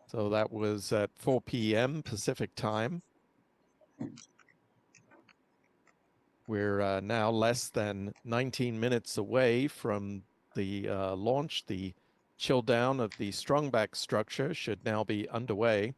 So that was at 4 p.m. Pacific time. We're now less than 19 minutes away from the launch. The chill down of the strongback structure should now be underway.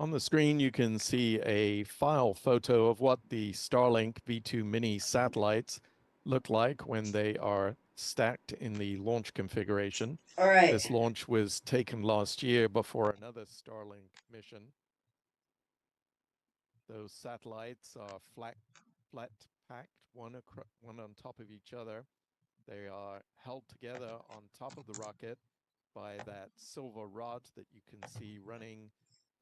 On the screen, you can see a file photo of what the Starlink V2 mini satellites look like when they are stacked in the launch configuration. All right. This launch was taken last year before another Starlink mission. Those satellites are flat packed, one on top of each other. They are held together on top of the rocket by that silver rod that you can see running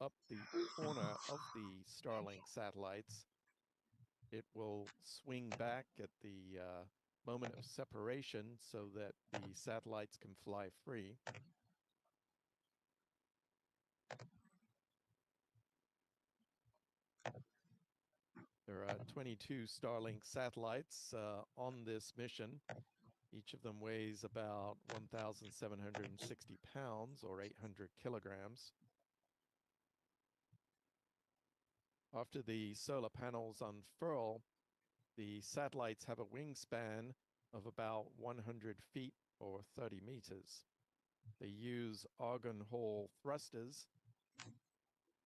up the corner of the Starlink satellites. It will swing back at the moment of separation so that the satellites can fly free. There are 22 Starlink satellites on this mission. Each of them weighs about 1,760 pounds or 800 kilograms. After the solar panels unfurl, the satellites have a wingspan of about 100 feet or 30 meters. They use argon hole thrusters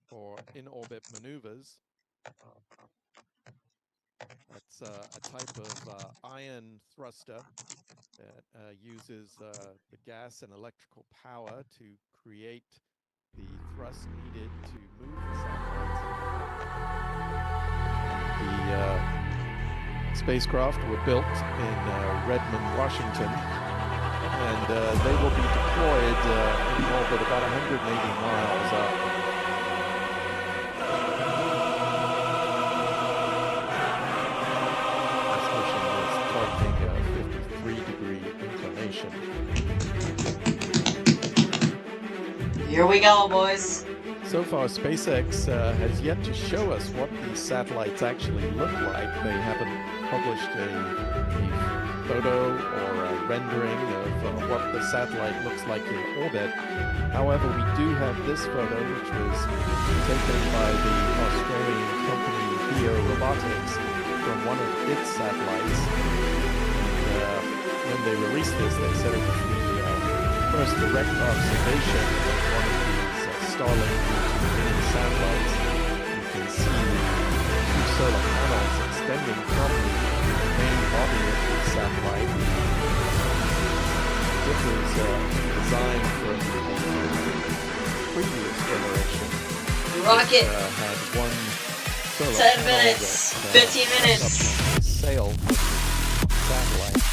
for in-orbit maneuvers. That's a type of ion thruster that uses the gas and electrical power to create the thrust needed to move the satellites. The spacecraft were built in Redmond, Washington, and they will be deployed in orbit about 180 miles up. Here we go, boys. So far, SpaceX has yet to show us what these satellites actually look like. They haven't published a photo or a rendering of what the satellite looks like in orbit. However, we do have this photo, which was taken by the Australian company Theo Robotics from one of its satellites. And, when they released this, they said it was the first direct observation of one of these Starlink V2 satellites. You can see the two solar panels extending from the main body of the satellite. This was designed for the previous generation. Rocket. Had one solar 10 minutes. That, 15 minutes. Sail from the satellite.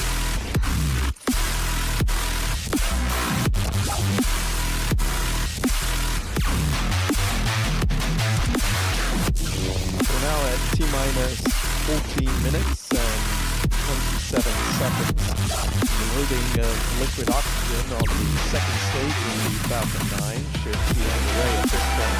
Now at T-minus 14 minutes and 27 seconds, loading of liquid oxygen on the second stage of the Falcon 9 should be underway at this point.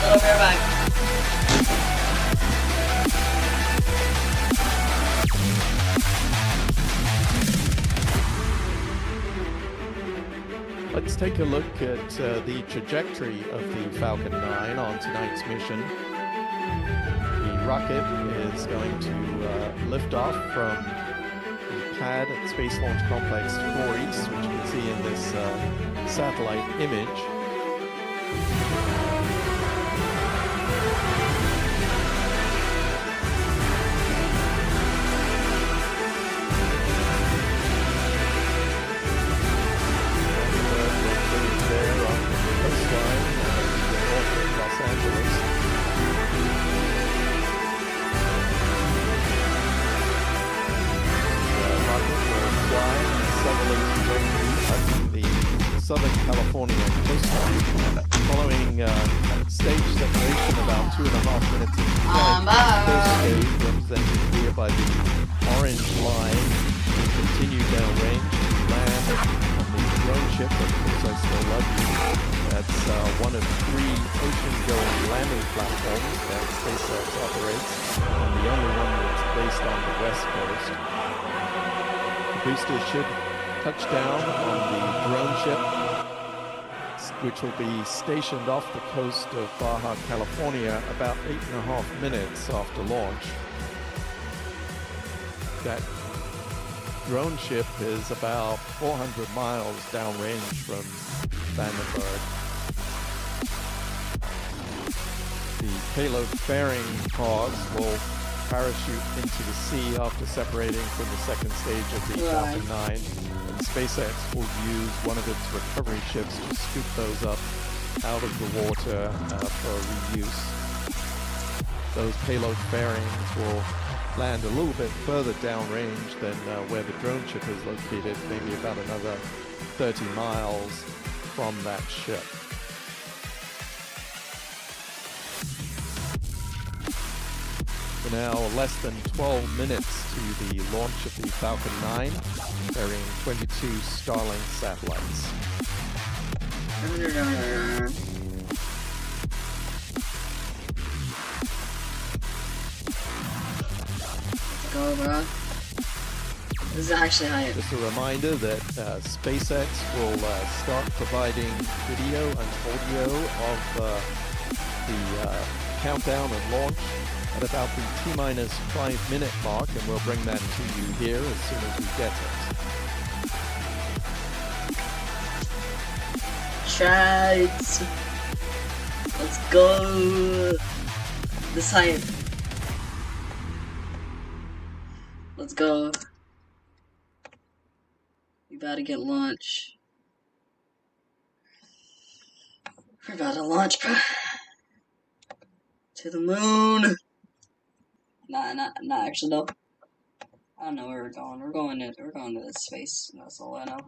Hello, back. Let's take a look at the trajectory of the Falcon 9 on tonight's mission. The rocket is going to lift off from the pad at Space Launch Complex 4 East, which you can see in this satellite image. stage separation about 2.5 minutes into I'm flight. back. First stage, represented here by the orange line, will continue downrange to land on the drone ship, of course I Still Love You. That's one of 3 ocean-going landing platforms that SpaceX operates, and the only one that's based on the West Coast. The booster should touch down on the drone ship, which will be stationed off the coast of Baja California about 8.5 minutes after launch. That drone ship is about 400 miles downrange from Vandenberg. The payload fairing pods will parachute into the sea after separating from the second stage of the Falcon 9, and SpaceX will use one of its recovery ships to scoop those up out of the water for reuse. Those payload fairings will land a little bit further downrange than where the drone ship is located, maybe about another 30 miles from that ship. We're now less than 12 minutes to the launch of the Falcon 9, carrying 22 Starlink satellites. Go, bro. This is actually hype. Just a reminder that SpaceX will start providing video and audio of the countdown and launch at about the T-minus 5-minute mark, and we'll bring that to you here as soon as we get it. Shite. Let's go. This hype. Let's go. We about to get launched. We're about to launch, bro. To the moon. Nah, actually, no. I don't know where we're going. We're going to space. That's all I know.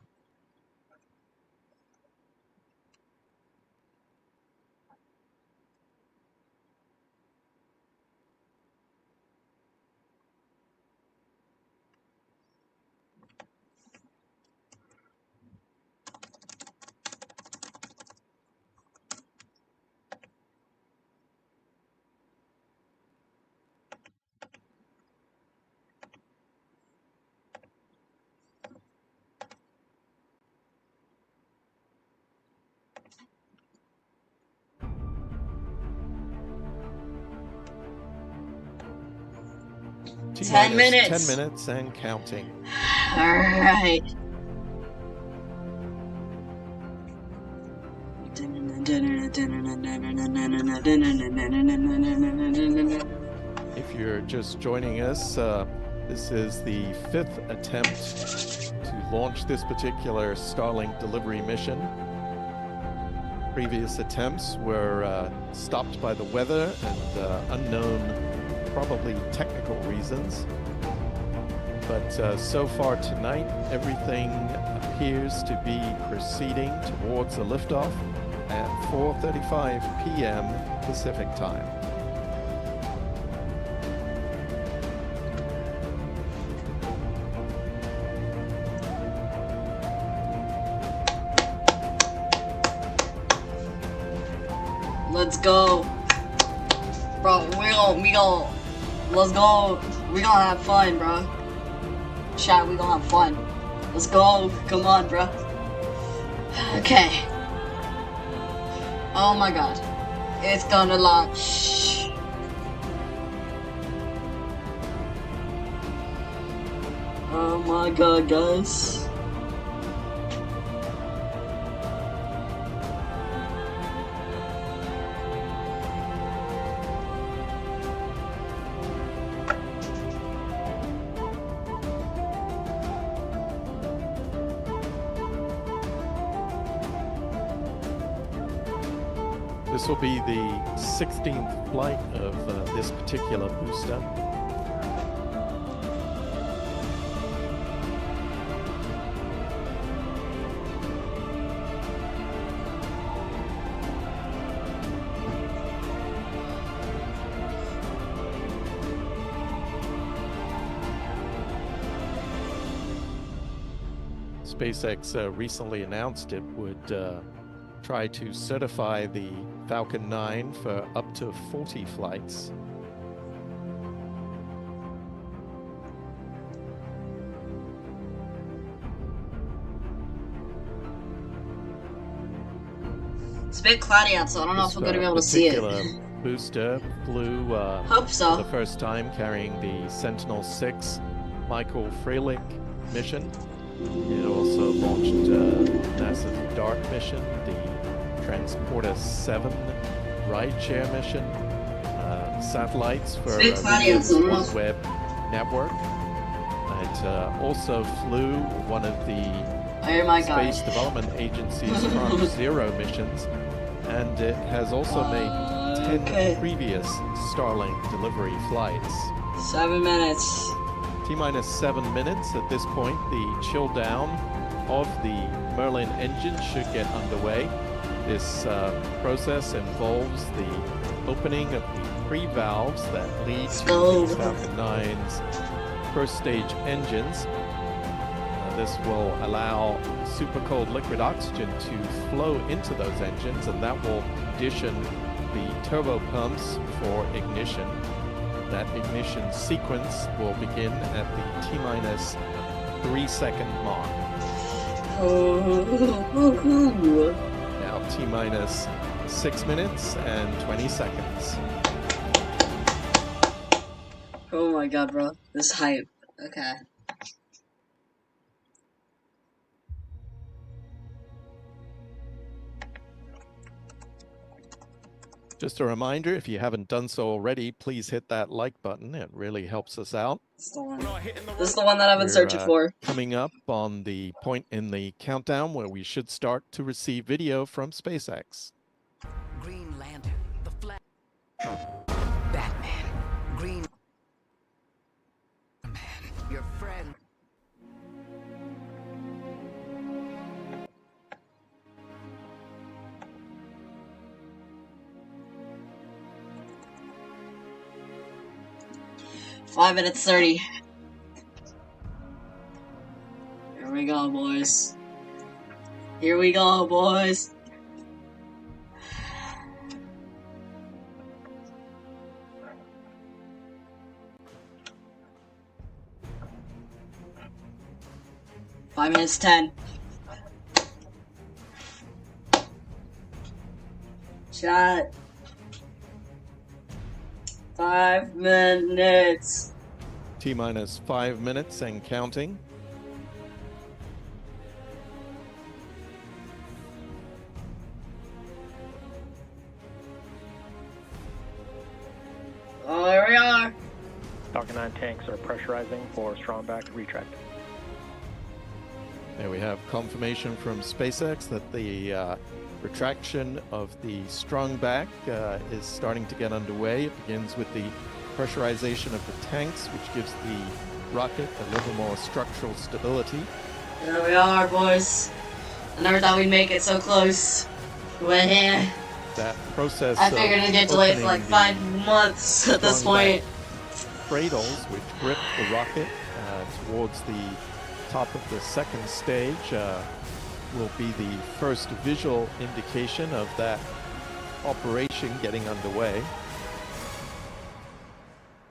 T-minus 10 minutes. 10 minutes and counting. Alright. If you're just joining us, this is the 5th attempt to launch this particular Starlink delivery mission. Previous attempts were stopped by the weather and unknown, probably technical reasons. But so far tonight, everything appears to be proceeding towards a liftoff at 4:35 p.m. Pacific time. Let's go. Bro, we gon' let's go. We gonna have fun, bro. Chat, we gonna have fun. Let's go. Come on, bro. Okay. Oh my god. It's gonna launch. Oh my god, guys. This will be the 16th flight of this particular booster. SpaceX recently announced it would try to certify the Falcon 9 for up to 40 flights. It's a bit cloudy out, so I don't know if I'm going to be able to see it. Booster flew Hope so. for the first time carrying the Sentinel-6 Michael Freilich mission. It also launched NASA's DART mission, the Transporter-7 rideshare mission, satellites for OneWeb network. It also flew one of the Space Development Agency's Tranche 0 missions, and it has also made 10 previous Starlink delivery flights. 7 minutes. T-minus 7 minutes at this point. The chill down of the Merlin engine should get underway. This process involves the opening of the pre-valves that lead to the Falcon 9's first stage engines. This will allow super cold liquid oxygen to flow into those engines, and that will condition the turbo pumps for ignition. That ignition sequence will begin at the T-minus 3-second mark. Now T-minus 6 minutes and 20 seconds. Oh my god, bro. This hype. Okay. Just a reminder, if you haven't done so already, please hit that like button. It really helps us out. This is the one that I've been searching for. Coming up on the point in the countdown where we should start to receive video from SpaceX. Green Lantern, the Flash, Batman, Green Man, your friend. Five minutes 30. Here we go, boys. Here we go, boys. Five minutes 10. Shot. 5 minutes. T-minus 5 minutes and counting. Oh, there we are. Falcon 9 tanks are pressurizing for strong back retract. There we have confirmation from SpaceX that the retraction of the strong back is starting to get underway. It begins with the pressurization of the tanks, which gives the rocket a little more structural stability. There we are, boys. I never thought we'd make it so close. We're here. That process I figured it'd get delayed for like 5 months at this point. Cradles, which grip the rocket towards the top of the second stage, will be the first visual indication of that operation getting underway.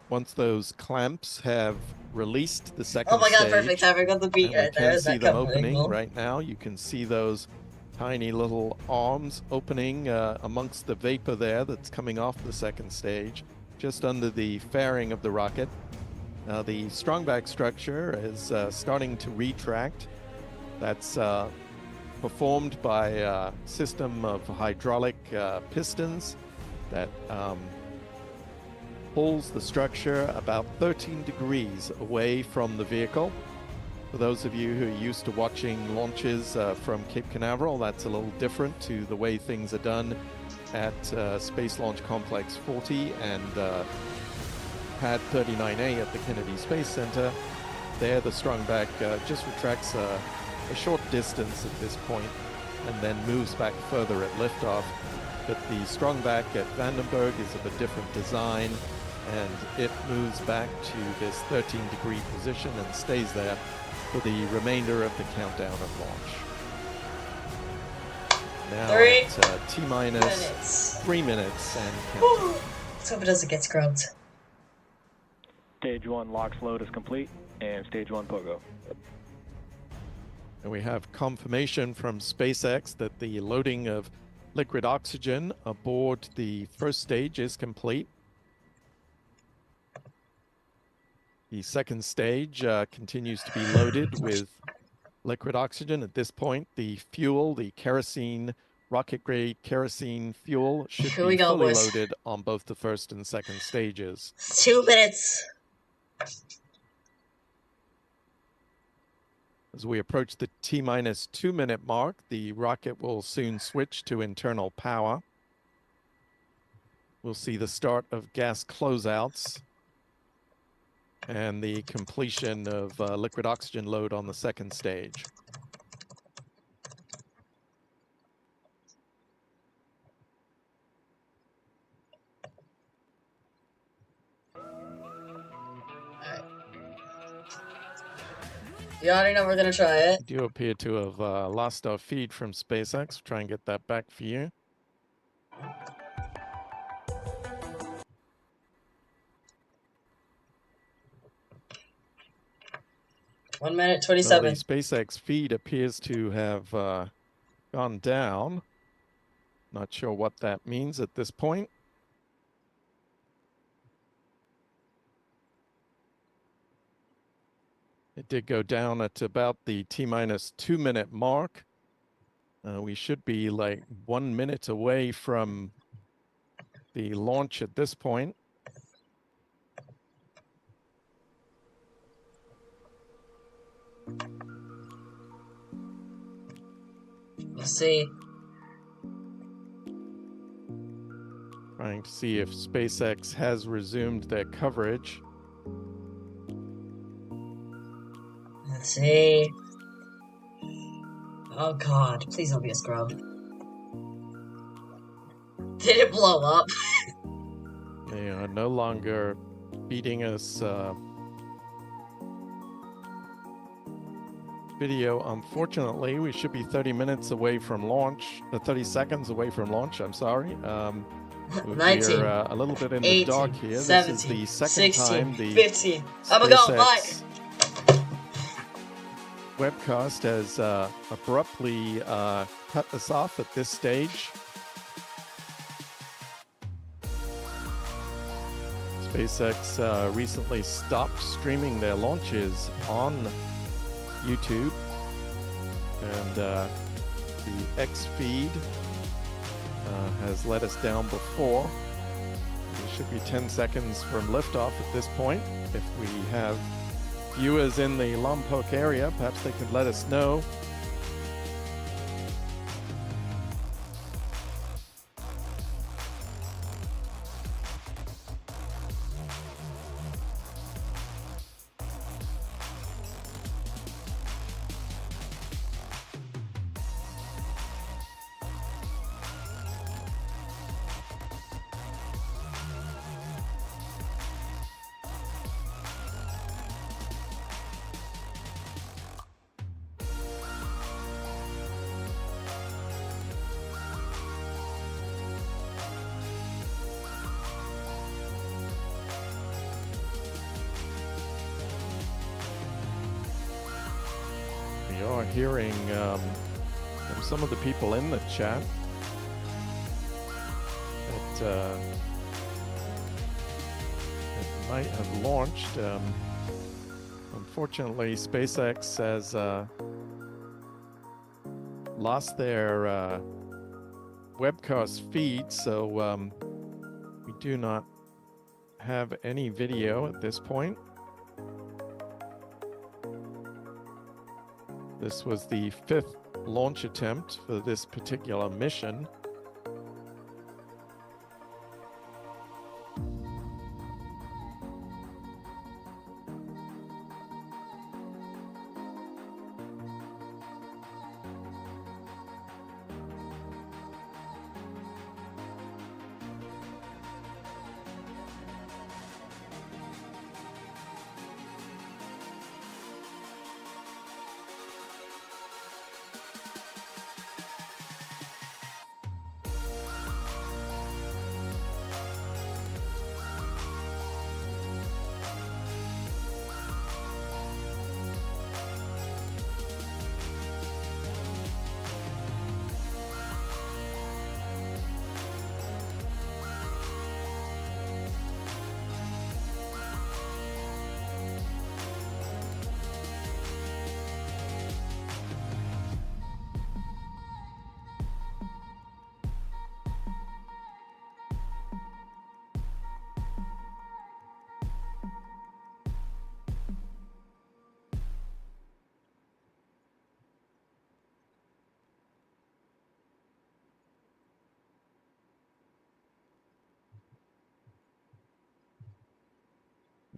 Once those clamps have released the second stage, oh my god, perfect! I got the beat right there. You can see them opening right now. You can see those tiny little arms opening amongst the vapor there that's coming off the second stage, just under the fairing of the rocket. Now the strongback structure is starting to retract. That's performed by a system of hydraulic pistons that pulls the structure about 13 degrees away from the vehicle. For those of you who are used to watching launches from Cape Canaveral, that's a little different to the way things are done at Space Launch Complex 40 and Pad 39A at the Kennedy Space Center. There, the strongback just retracts a short distance at this point and then moves back further at liftoff. But the strongback at Vandenberg is of a different design, and it moves back to this 13-degree position and stays there for the remainder of the countdown of launch. Now 3 at T-minus minutes. 3 minutes and counting. Let's hope it doesn't get scrubbed. Stage 1 LOX load is complete, and Stage 1 POGO. And we have confirmation from SpaceX that the loading of liquid oxygen aboard the first stage is complete. The second stage continues to be loaded with liquid oxygen. At this point, the fuel, the kerosene, rocket-grade kerosene fuel should Here be we go, fully boys. loaded on both the first and second stages. 2 minutes. As we approach the T-minus 2 minute mark, the rocket will soon switch to internal power. We'll see the start of gas closeouts and the completion of liquid oxygen load on the second stage. You already know we're gonna try it. We do appear to have lost our feed from SpaceX. Try and get that back for you. One minute, Well, 27. the SpaceX feed appears to have gone down. Not sure what that means at this point. It did go down at about the T-minus 2 minute mark. We should be like 1 minute away from the launch at this point. Let's see. Trying to see if SpaceX has resumed their coverage. Let's see. Oh god, please don't be a scrub. Did it blow up? They are no longer feeding us video. Unfortunately, we should be 30 minutes away from launch, 30 seconds away from launch, I'm sorry. 19, we're a little bit in 18, the dark here. 17, This is the second 16, time the 15. I'm gonna go, bye! SpaceX webcast has abruptly cut us off at this stage. SpaceX recently stopped streaming their launches on YouTube, and the X feed has let us down before. It should be 10 seconds from liftoff at this point. If we have viewers in the Lompoc area, perhaps they could let us know. We are hearing from some of the people in the chat that it might have launched. Unfortunately, SpaceX has lost their webcast feed, so we do not have any video at this point. This was the 5th launch attempt for this particular mission.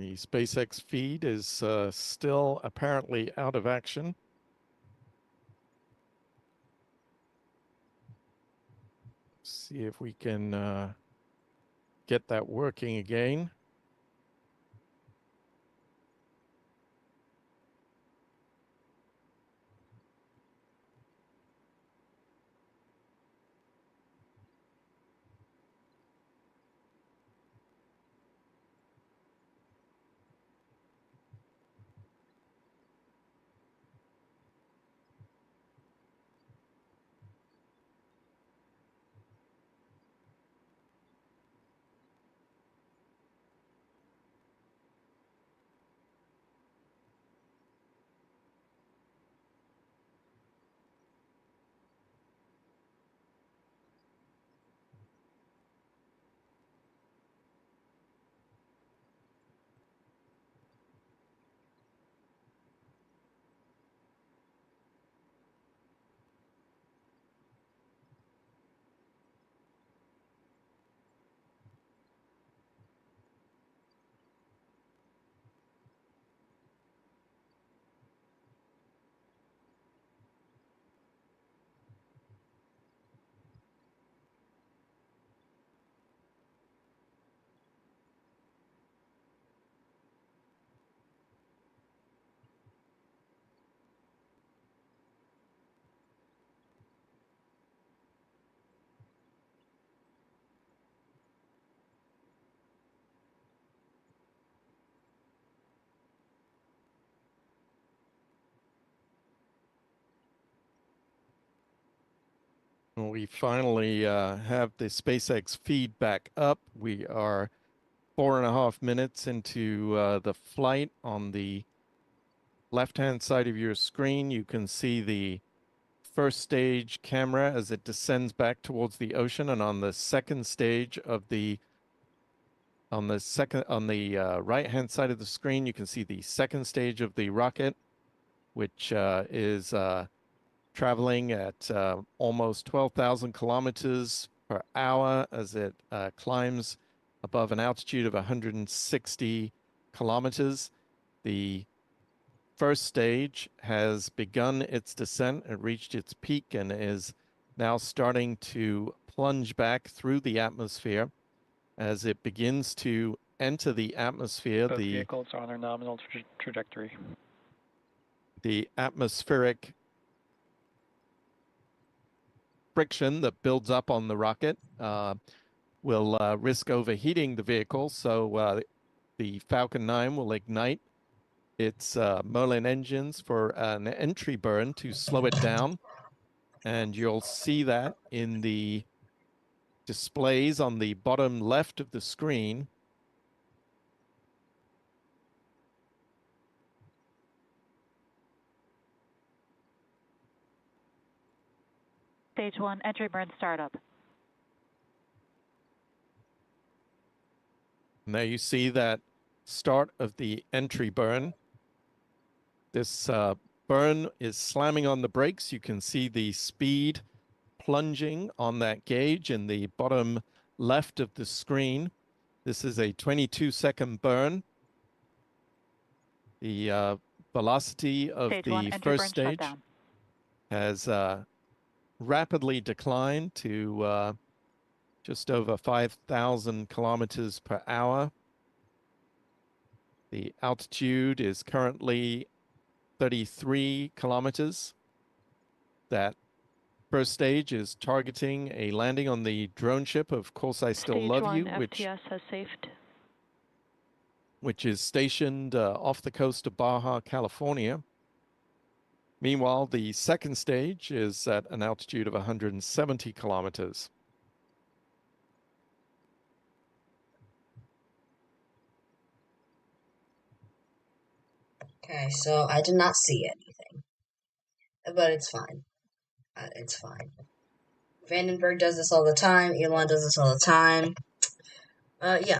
The SpaceX feed is still apparently out of action. See if we can get that working again. We finally have the SpaceX feed back up. We are 4.5 minutes into the flight. On the left-hand side of your screen, you can see the first stage camera as it descends back towards the ocean, and on the second stage of the right-hand side of the screen, you can see the second stage of the rocket, which is traveling at almost 12,000 kilometers per hour as it climbs above an altitude of 160 kilometers. The first stage has begun its descent. It reached its peak and is now starting to plunge back through the atmosphere. As it begins to enter the atmosphere, Both vehicles are on their nominal trajectory. The atmospheric friction that builds up on the rocket will risk overheating the vehicle. So the Falcon 9 will ignite its Merlin engines for an entry burn to slow it down. And you'll see that in the displays on the bottom left of the screen. Stage 1, entry burn startup. And there you see that start of the entry burn. This burn is slamming on the brakes. You can see the speed plunging on that gauge in the bottom left of the screen. This is a 22-second burn. The velocity of Stage the 1, first stage shutdown. has rapidly declined to just over 5,000 kilometers per hour. The altitude is currently 33 kilometers. That first stage is targeting a landing on the drone ship Of Course I Still Love You, FTS has safed. which is stationed off the coast of Baja, California. Meanwhile, the second stage is at an altitude of 170 kilometers. Okay, so I did not see anything. But it's fine. It's fine. Vandenberg does this all the time. Elon does this all the time. Yeah.